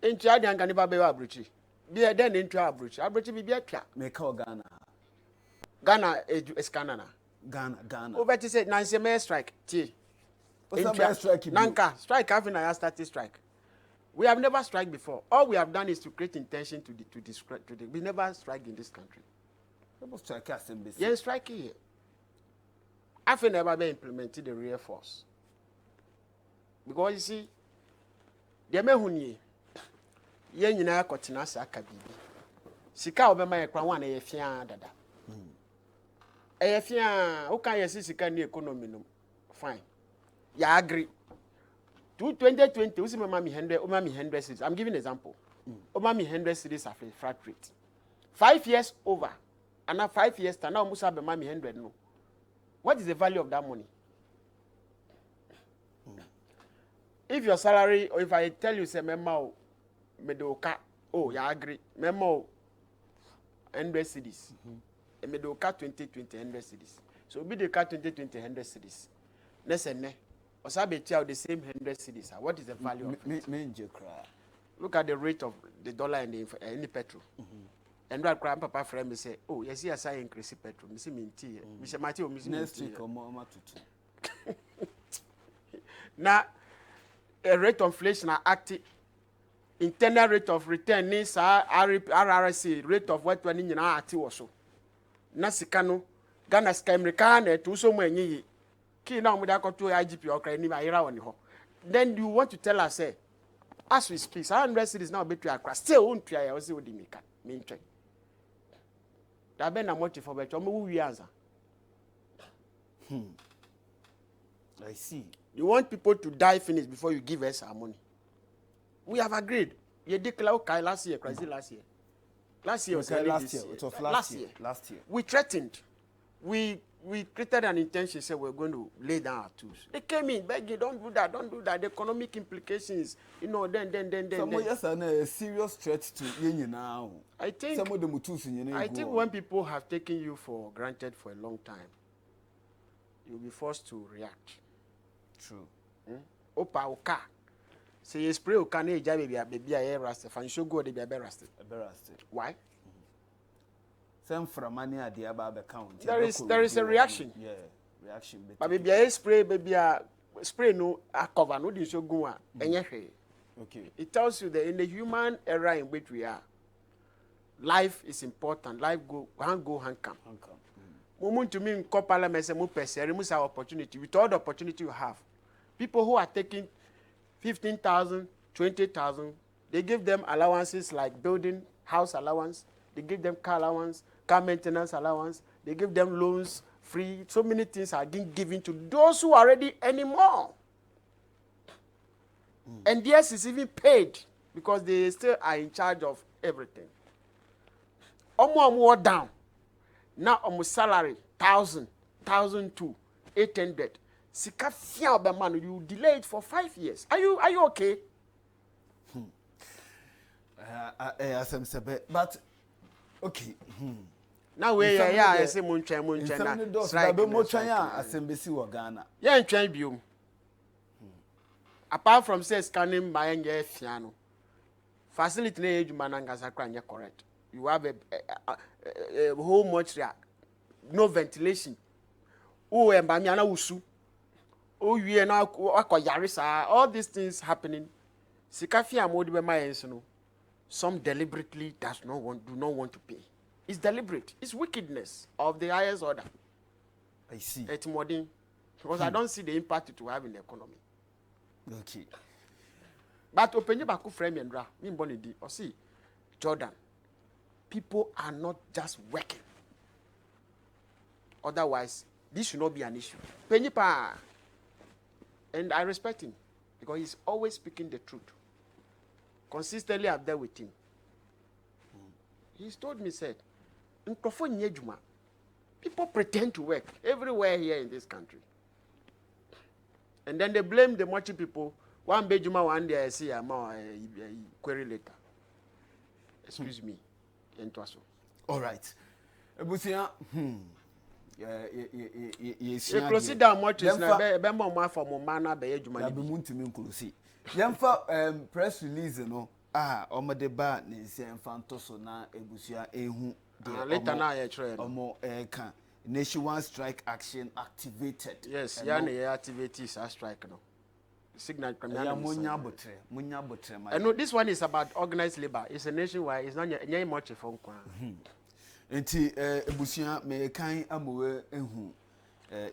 In Chad and Cannibal Abruchi. Be a den into Abruchi. Abruchi be a trap. Make our Ghana. Ghana is Canada. Ghana. Over to say Nancy May strike. T. Strike. Nanka strike having a started strike. We have never strike before. All we have done is to create intention to describe. We never strike in this country. Strike assembly. Yes, strike here. I've never been implemented the real force. Because you see, the mehunye, yen yina kotina sa akabibi. Sika obema ye kwan wana ye fia dada. E fia, o kan ye sika ni economy no. Fine. Ya agree. 2020, usi mama mi 100, o mama mi 100 cities. I'm giving an example. O mama mi 100 cities of flat rate. 5 years over. And now 5 years time now musa be mama mi 100 no. What is the value of that money? If your salary, or if I tell you, say, memo, medoka, oh, you agree, memo, 100 cities, and medoka 2020 100 cities. So be the car 2020 100 cities. Listen, or sabe the same 100 cities. What is the value of it? Look at the rate of the dollar and the petrol. And that grandpapa friend me say, oh, yes, yes, I increase petrol. Missy minty, Mr. Matthew, next week or more to now. A rate of inflation are active. Internal rate of return is RRC rate of what when you are at also. Nasikano, Ghana's American to so many. Key now with that to IGP or Cranima. Then you want to tell us, say, as we speak, 100 cities now between across. Still won't try. I was with the main train. That been a motive for better. We answer. I see. You want people to die finish before you give us our money. We have agreed. You declare okay last year, crazy last year. Last year was okay, early last this year. year. It was last year. We threatened. We created an intention, said we're going to lay down our tools. They came in begging, don't do that. The economic implications, then. Some yes, a serious threat to you now. I think some of the mutus in I think when people have taken you for granted for a long time, you'll be forced to react. True. Opa oka. Say you spray oka na eja baby aye rasted. Fan show go dey be rasted. Why? Some from money at the above account. There is a reaction. Yeah, reaction. But baby aye spray baby spray no a cover no dey show go a enye hwe. Okay. It tells you that in the human era in which we are, life is important. Life go hand come. Moment to me in parliament say mo persere mo say opportunity. With all the opportunity you have, people who are taking 15,000, 20,000, they give them allowances like building house allowance, they give them car allowance, car maintenance allowance, they give them loans free. So many things are being given to those who are already anymore. And yes, it's even paid because they still are in charge of everything. Omo down. Now omo salary 1,000, 1,200, 800. Sika fia man, you delay it for 5 years. Are you okay? But okay. Now we I say munchen na. Strike be mo twan ya asembesi wo Ghana. Yeah, ntwan biom. Apart from say scanning my fiano, facility na ejuma na ngasa kra nye correct. You have a whole mortuary, no ventilation. Oh, embami ana usu. Oh, you na akoyarisa. All these things happening. Sikafia modi be mayenso no. Some deliberately do not want to pay. It's deliberate. It's wickedness of the highest order. I see. It's modern because I don't see the impact it will have in the economy. Okay. But openye baku frame and dra. Me mboni di. Or see, Jordan. People are not just working. Otherwise, this should not be an issue. Penny pa. And I respect him because he's always speaking the truth. Consistently, I'm there with him. He's told me, said, people pretend to work everywhere here in this country. And then they blame the Mochi people. One Bejuma, one day I see a query later. Excuse me. All right. Ebusia, yes. You close it down much is na be more for mo mana be ejuma ni. Ya be muntimi nkulusi. Yemfa press release no. Omode ba ne nsia mfa ntoso na ebusia ehu de later na ya try. Omo kan nationwide strike action activated. Yes, ya na ya activate is a strike no. Signal ya munya botre. I know this one is about organized labor. It's a nationwide. It's not any much for nkwa. Enti ebusia me kan amowe ehu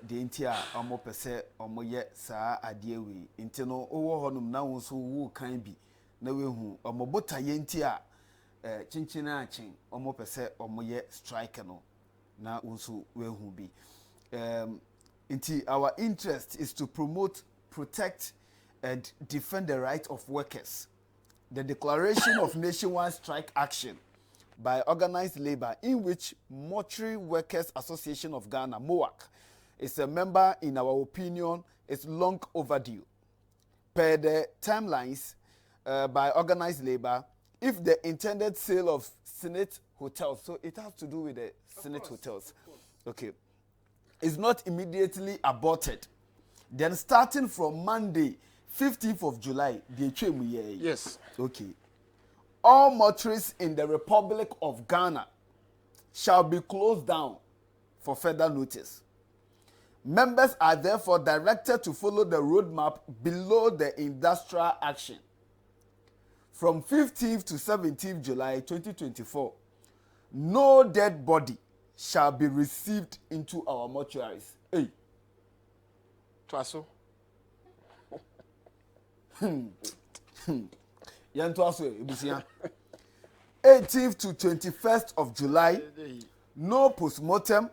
de enti a omo pese omo ye saa ade awi enti no owo honum na won so wo kan bi na we hu omo bota ye enti a chinchina achin omo pese omo ye strike no na won so we hu bi enti our interest is to promote, protect and defend the rights of workers. The declaration of nationwide strike action by organized labor, in which Mortuary Workers Association of Ghana, Mwag, is a member, in our opinion, is long overdue. Per the timelines by organized labor, if the intended sale of SNIT hotels, so it has to do with the SNIT hotels, okay, is not immediately aborted, then starting from Monday, 15th of July, yes, okay, all mortuaries in the Republic of Ghana shall be closed down for further notice. Members are therefore directed to follow the roadmap below the industrial action. From 15th to 17th July 2024, no dead body shall be received into our mortuaries. Hey. Twaso. Yantuaso ebusia 18th to 21st of July, no postmortem,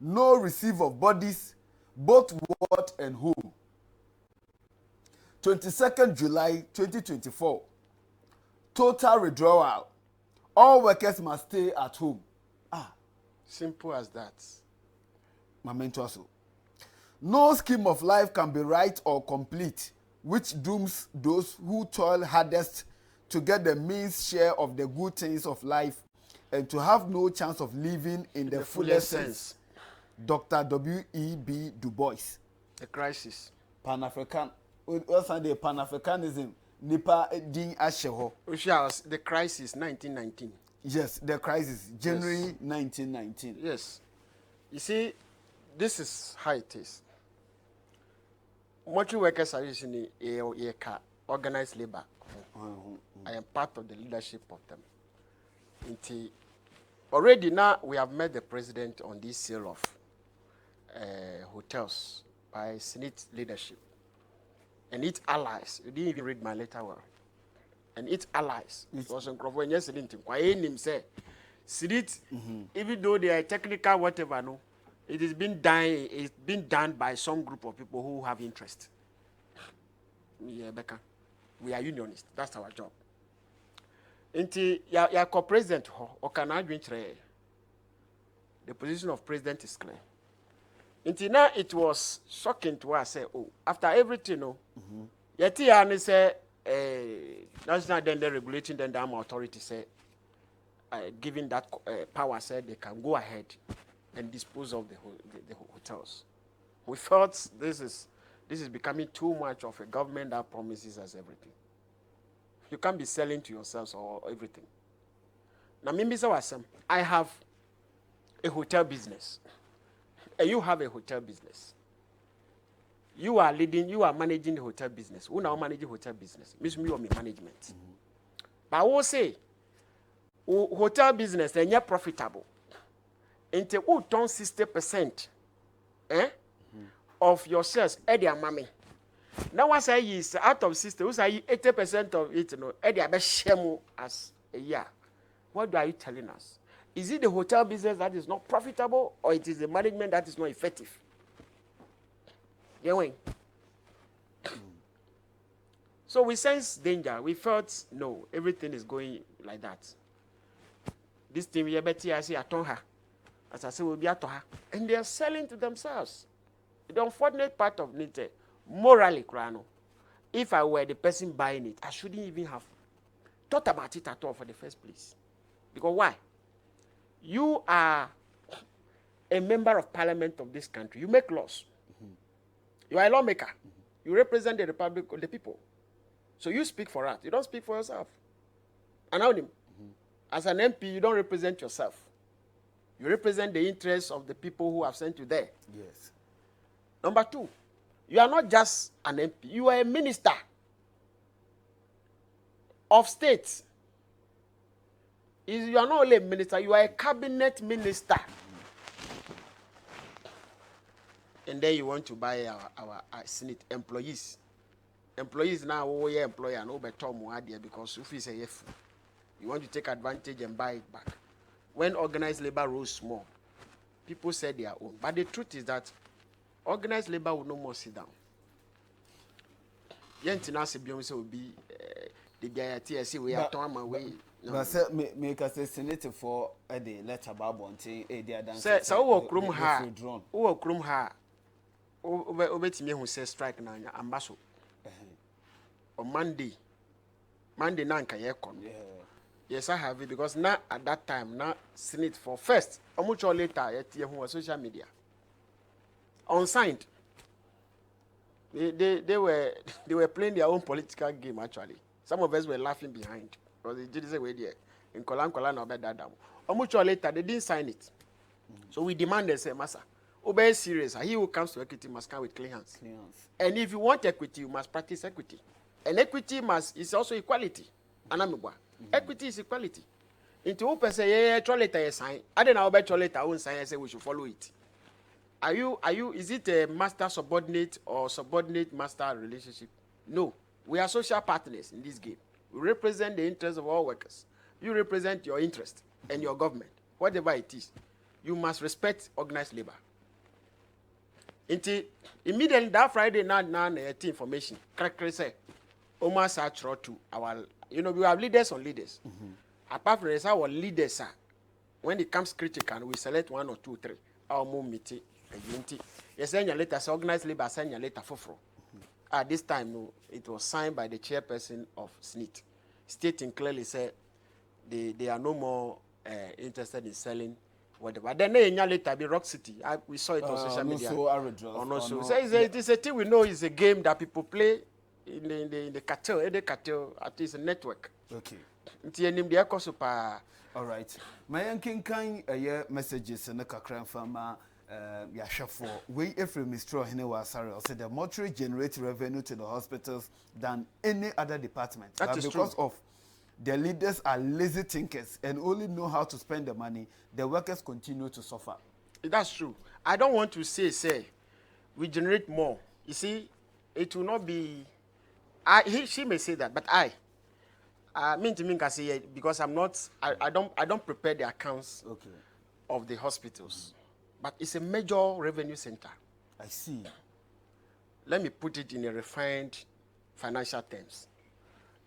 no receive of bodies, both ward and home. 22nd July 2024, total withdrawal all workers must stay at home. Simple as that. My mentor also. No scheme of life can be right or complete, which dooms those who toil hardest to get the means share of the good things of life and to have no chance of living in the fullest sense. Dr. W.E.B. Du Bois. The crisis. Pan-African. What's the Pan-Africanism? Nipa din asheho. The crisis, 1919. Yes, the crisis, January 1919. Yes. You see, this is how it is. Mortuary workers are using organized labor. I am part of the leadership of them. Already now we have met the president on this sale of hotels by SNIT leadership. And its allies, you didn't even read my letter well. And its allies, it was in Kofi, yes, didn't say, SNIT, even though they are technical, whatever, no, it is being done by some group of people who have interest. Yeah, Becca, we are unionists. That's our job. Until your co-president, or can I drink the position of president is clear. Until now, it was shocking to us. Say, oh, after everything, no, yet he say, national then the regulating then the authority say, giving that power, said they can go ahead and dispose of the hotels. We felt this is becoming too much of a government that promises us everything. You can't be selling to yourselves or everything. Now, I have a hotel business. And you have a hotel business. You are managing the hotel business. Who now manage the hotel business? Means me or me management. But I will say, hotel business, they are profitable. Until you turn 60% of your sales, their money. Now, what I say is out of 60, we say 80% of it, you know, they share as a year. What are you telling us? Is it the hotel business that is not profitable, or it is the management that is not effective? You know? So we sense danger. We felt, no, everything is going like that. This thing, we better I say, her. As I say, we'll be at her. And they are selling to themselves. The unfortunate part of it, morally, if I were the person buying it, I shouldn't even have thought about it at all for the first place. Because why? You are a member of parliament of this country. You make laws. You are a lawmaker. You represent the republic of the people. So you speak for us. You don't speak for yourself. Anonym. As an MP, you don't represent yourself. You represent the interests of the people who have sent you there. Yes. Number two, you are not just an MP. You are a minister of state. You are not only a minister, you are a cabinet minister. And then you want to buy our SNIT employees. Employees now, we are employer and over Tom Mwag because if it's a F, you want to take advantage and buy it back. When organized labor rose small, people said their own. But the truth is that organized labor will no more sit down. Yentina will be the BITSC, we are talking away. But say make us a senator for a day letter about wanting a dear dance. So who krum ha obetime who says strike na ambassador on Monday na nka ye kon. Yes, I have it because now at that time now SNIT for first much or later yet who social media unsigned. They were playing their own political game actually. Some of us were laughing behind. Because they did say way there in Kolan no bed that. Much or later they didn't sign it. So we demanded say massa obey serious. He who comes to equity must come with clean hands. And if you want equity, you must practice equity. And equity is also equality. Equity is equality. Into who person say later sign. I don't know about later own sign say we should follow it. Are you is it a master subordinate or subordinate master relationship? No. We are social partners in this game. We represent the interests of all workers. You represent your interest and your government, whatever it is. You must respect organized labor. Until immediately that Friday, now information. Correctly say, Omar Sachro to our, we have leaders on leaders. apart from this, our leaders are, when it comes critical, we select 1 or 2, 3. Our more meeting, a unity. Yes, send your letter, organized labor, send your letter for. At this time, no, it was signed by the chairperson of SNIT, stating clearly, said they are no more interested in selling whatever. Then later, be Rock City. We saw it on social media. So it is a thing we know. It's a game that people play in the cartel. At least a network. Okay. All right. My yanking kind messages and the kakran farmer. For we every Mr. Hinewa Sarah said the mortuary generates revenue to the hospitals than any other department. That is because true. of the leaders are lazy thinkers and only know how to spend the money, the workers continue to suffer. That's true. I don't want to say we generate more. You see, it will not be. She may say that, but I mean to me can say because I'm not. I don't prepare the accounts of the hospitals. But it's a major revenue center. I see. Let me put it in a refined financial terms.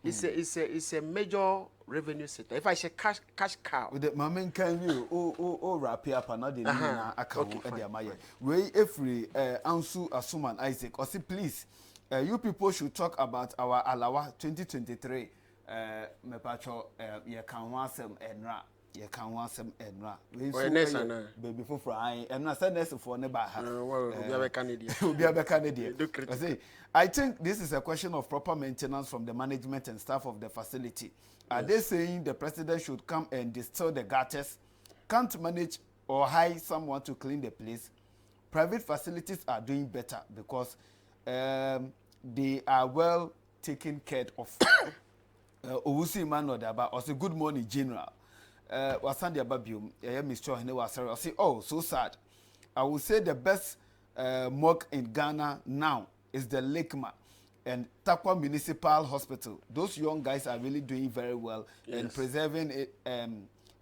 It's a major revenue center. If I say cash cow. With the moment can you wrap up another account at the Amaya. We every Ansu Asuman Isaac or see please you people should talk about our Alawa 2023 me pacho ye can want some enra. You can want some enra. Baby for fry and not send us for never have. I think this is a question of proper maintenance from the management and staff of the facility. Are they saying the president should come and distill the gutters? Can't manage or hire someone to clean the place? Private facilities are doing better because they are well taken care of. Owusi man or daba or say good morning general. Wasandi ababium, Mr. Hinewa Sarah. Say, oh, so sad. I will say the best morgue in Ghana now is the Lekma and Takwa Municipal Hospital. Those young guys are really doing very well and preserving it,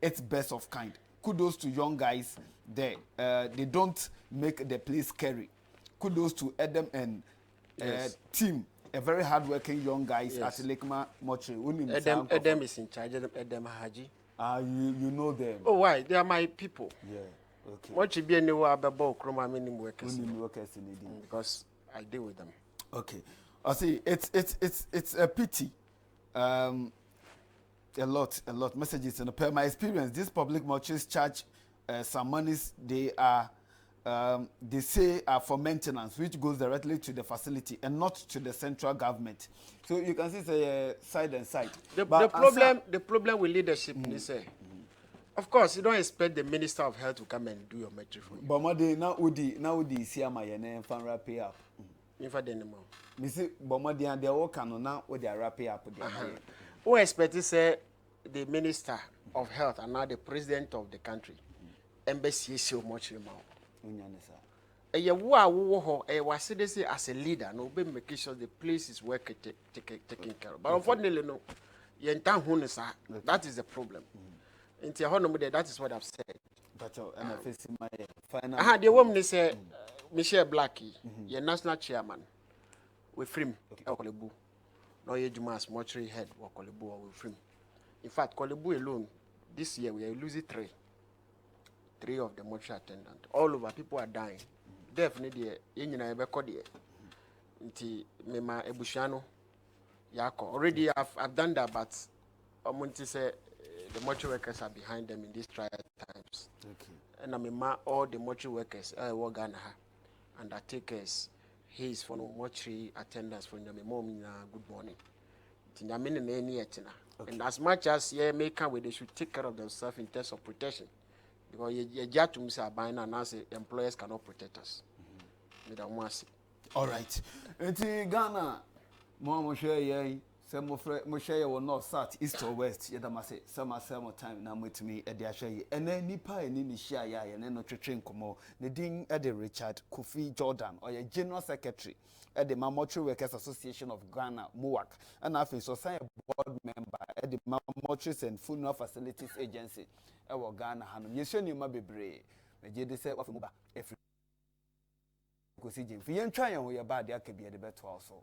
its best of kind. Kudos to young guys there. They don't make the place scary. Kudos to Adam and team. A very hardworking young guys at Lekma Mortuary. Adam is in charge. Adam Haji. You know them. Oh, why? They are my people. Yeah. Okay. What should be anywhere about Chroma minimum workers? Because I deal with them. Okay. I see. It's a pity. A lot messages and per my experience, these public mortuaries charge some monies. They say are for maintenance, which goes directly to the facility and not to the central government. So you can see it's side and side. The problem with leadership is of course you don't expect the Minister of Health to come and do your metric for you. But now would see my name fan wrap up. In fact, anymore. Missy Bomadi and they all can now with their wrap up. Who expect to say the Minister of Health and now the President of the country? Embassy so much amount. Was as a leader, no be making sure the place is well taken care of. But unfortunately, no, that is the problem. That is what I've said. The woman is Michelle Blackie, your national chairman. We frame Kolebu. No, you Jumas mortuary head or Kolebu or we frame. In fact, Kolebu alone, this year we are losing 3 of the mortuary attendants. All over, people are dying. Definitely, Mema Ebushano Yako. Already I've done that, but Omunti say the mortuary workers are behind them in these trial times. Okay. And all the mortuary workers work Ghana and undertakers. He is for no mortuary attendants for the mom good morning. And as much as make they should take care of themselves in terms of protection. Because you are buying and as employers cannot protect us. All right. In Ghana, Mama share Moshe will not start east or west. Yadamase, summer time now with me at the Ashay. And then Nipa and Nishaya and then no train como. The ding at the Richard Kofi Jordan or your General Secretary at the Mortuary Workers Association of Ghana, Mwag. And after so sign a board member at the Mortuaries and Funeral Facilities Agency. Our Ghana Hanum. Yes, you may be brave. May say of Muba. If you could see Jim, if you try and we are bad, there could be a better also.